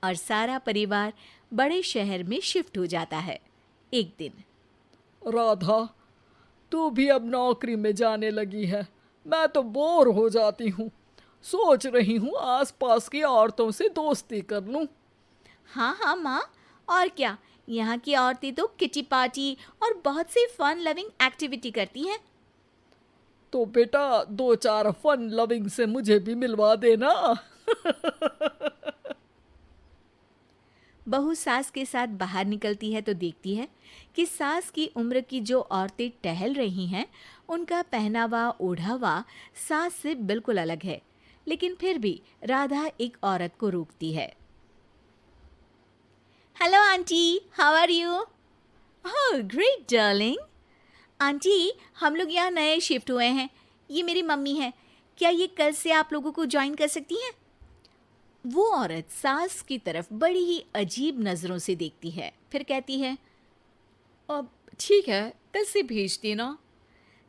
और सारा परिवार बड़े शहर में शिफ्ट हो जाता है। एक दिन राधा, तू भी अब नौकरी में जाने लगी है। मैं तो बोर हो जाती हूँ। सोच रही हूँ आसपास की औरतों से दोस्ती कर लूँ। हाँ हाँ माँ, और क्या, यहाँ की औरतें तो किटी पार्टी और बहुत सी फन लविंग एक्टिविटी करती हैं। तो बेटा, दो चार फन लविंग से मुझे भी मिलवा देना। बहू सास के साथ बाहर निकलती है तो देखती है कि सास की उम्र की जो औरतें टहल रही हैं उनका पहनावा ओढ़ावा सास से बिल्कुल अलग है। लेकिन फिर भी राधा एक औरत को रोकती है। Hello aunty, how are you? Oh great darling. Aunty, हम लोग यहाँ नए शिफ्ट हुए हैं। ये मेरी मम्मी है। क्या ये कल से आप लोगों को ज्वाइन कर सकती हैं? वो औरत सास की तरफ बड़ी ही अजीब नज़रों से देखती है, फिर कहती है, अब ठीक है, कल से भेज देना।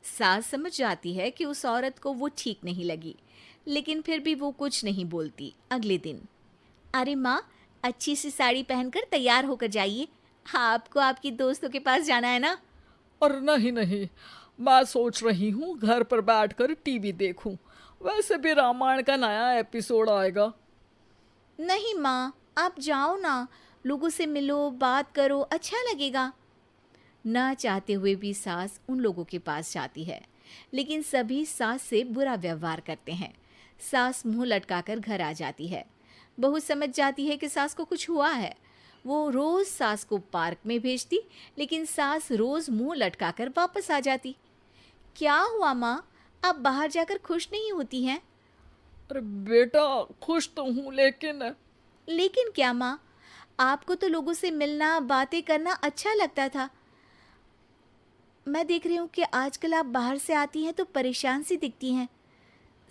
सास समझ जाती है कि उस औरत को वो ठीक नहीं लगी, लेकिन फिर भी वो कुछ नहीं बोलती। अगले दिन, अरे माँ, अच्छी सी साड़ी पहनकर तैयार होकर जाइए, आपको आपकी दोस्तों के पास जाना है ना। और नहीं नहीं, मैं सोच रही हूँ घर पर बैठकर टीवी देखूं। वैसे भी रामायण का नया एपिसोड आएगा। नहीं माँ, आप जाओ ना, लोगों से मिलो, बात करो, अच्छा लगेगा। ना चाहते हुए भी सास उन लोगों के पास जाती है, लेकिन सभी सास से बुरा व्यवहार करते हैं। सास मुंह लटकाकर घर आ जाती है। बहू समझ जाती है कि सास को कुछ हुआ है। वो रोज सास को पार्क में भेजती, लेकिन सास रोज मुंह लटकाकर वापस आ जाती। क्या हुआ माँ, आप बाहर जाकर खुश नहीं होती हैं? अरे बेटा, खुश तो हूँ लेकिन लेकिन क्या माँ, आपको तो लोगों से मिलना, बातें करना अच्छा लगता था। मैं देख रही हूँ कि आजकल आप बाहर से आती हैं तो परेशान सी दिखती हैं।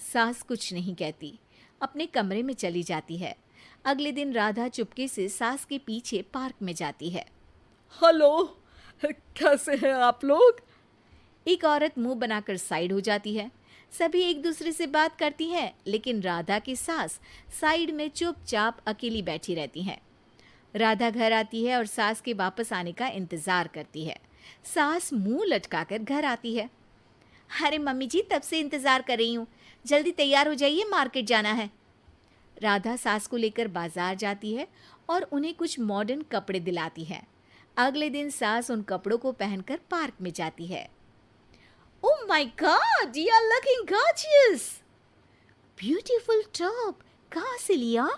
सास कुछ नहीं कहती, अपने कमरे में चली जाती है। अगले दिन राधा चुपके से सास के पीछे पार्क में जाती है। हेलो, कैसे हैं आप लोग? एक औरत मुंह बनाकर साइड हो जाती है। सभी एक दूसरे से बात करती हैं, लेकिन राधा की सास साइड में चुपचाप अकेली बैठी रहती हैं। राधा घर आती है और सास के वापस आने का इंतजार करती है। सास मुंह लटकाकर घर आती है। अरे मम्मी जी, तब से इंतजार कर रही हूँ, जल्दी तैयार हो जाइए, मार्केट जाना है। राधा सास को लेकर बाजार जाती है और उन्हें कुछ मॉडर्न कपड़े दिलाती है। अगले दिन सास उन कपड़ों को पहनकर पार्क में जाती है। Oh my god, you are looking gorgeous. Beautiful top, कहाँ से लिया?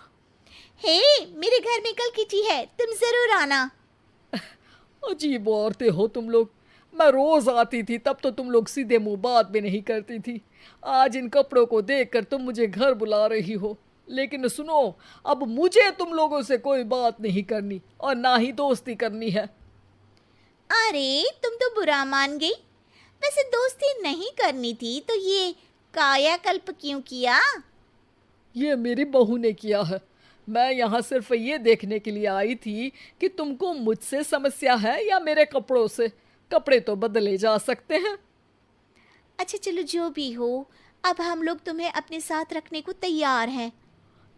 हे, मेरे घर में कल किटी है, तुम जरूर आना। अजीब औरतें हो तुम लोग। मैं रोज आती थी तब तो तुम लोग सीधे मुंह बात भी नहीं करती थी। आज इन कपड़ों को देखकर तुम मुझे घर बुला रही हो। लेकिन सुनो, अब मुझे तुम लोगों से कोई बात नहीं करनी और ना ही दोस्ती करनी है। अरे तुम तो बुरा मान गई। वैसे दोस्ती नहीं करनी थी तो ये कायाकल्प क्यों किया? ये मेरी बहू ने किया है। मैं यहाँ सिर्फ ये देखने के लिए आई थी कि तुमको मुझसे समस्या है या मेरे कपड़ों से। कपड़े तो बदले जा सकते हैं। अच्छा चलो, जो भी हो, अब हम लोग तुम्हें अपने साथ रखने को तैयार हैं।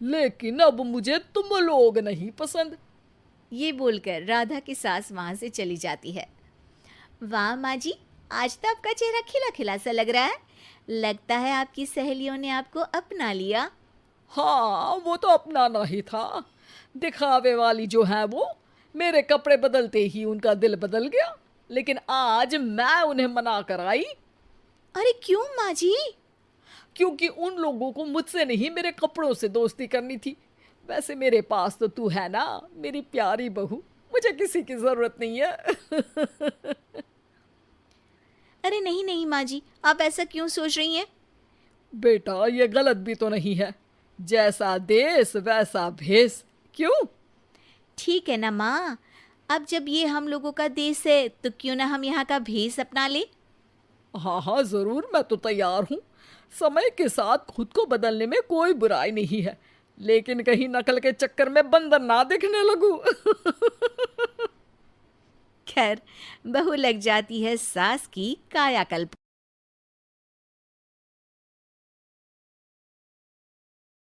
लेकिन अब मुझे तुम लोग नहीं पसंद। ये बोलकर राधा की सास वहां से चली जाती है। वाह माँ जी, आज तो आपका चेहरा खिला खिला सा लग रहा है। लगता है आपकी सहेलियों ने आपको अपना लिया। हाँ, वो तो अपनाना ही था। दिखावे वाली जो है वो, मेरे कपड़े बदलते ही उनका दिल बदल गया। लेकिन आज मैं उन्हें मना कर आई, अरे क्यों माँ जी? क्योंकि उन लोगों को मुझसे नहीं मेरे कपड़ों से दोस्ती करनी थी। वैसे मेरे पास तो तू है ना, मेरी प्यारी बहू। मुझे किसी की जरूरत नहीं है। अरे नहीं नहीं माँ जी, आप ऐसा क्यों सोच रही हैं? बेटा, ये गलत भी तो नहीं है। जैसा देश वैसा भेष। क्यों? ठीक है ना माँ, अब जब ये हम लोगों का देश है तो क्यों ना हम यहाँ का भेष अपना ले। हाँ हाँ, जरूर, मैं तो तैयार हूँ। समय के साथ खुद को बदलने में कोई बुराई नहीं है, लेकिन कहीं नकल के चक्कर में बंदर ना दिखने लगूं। खैर, बहू लग जाती है सास की कायाकल्प।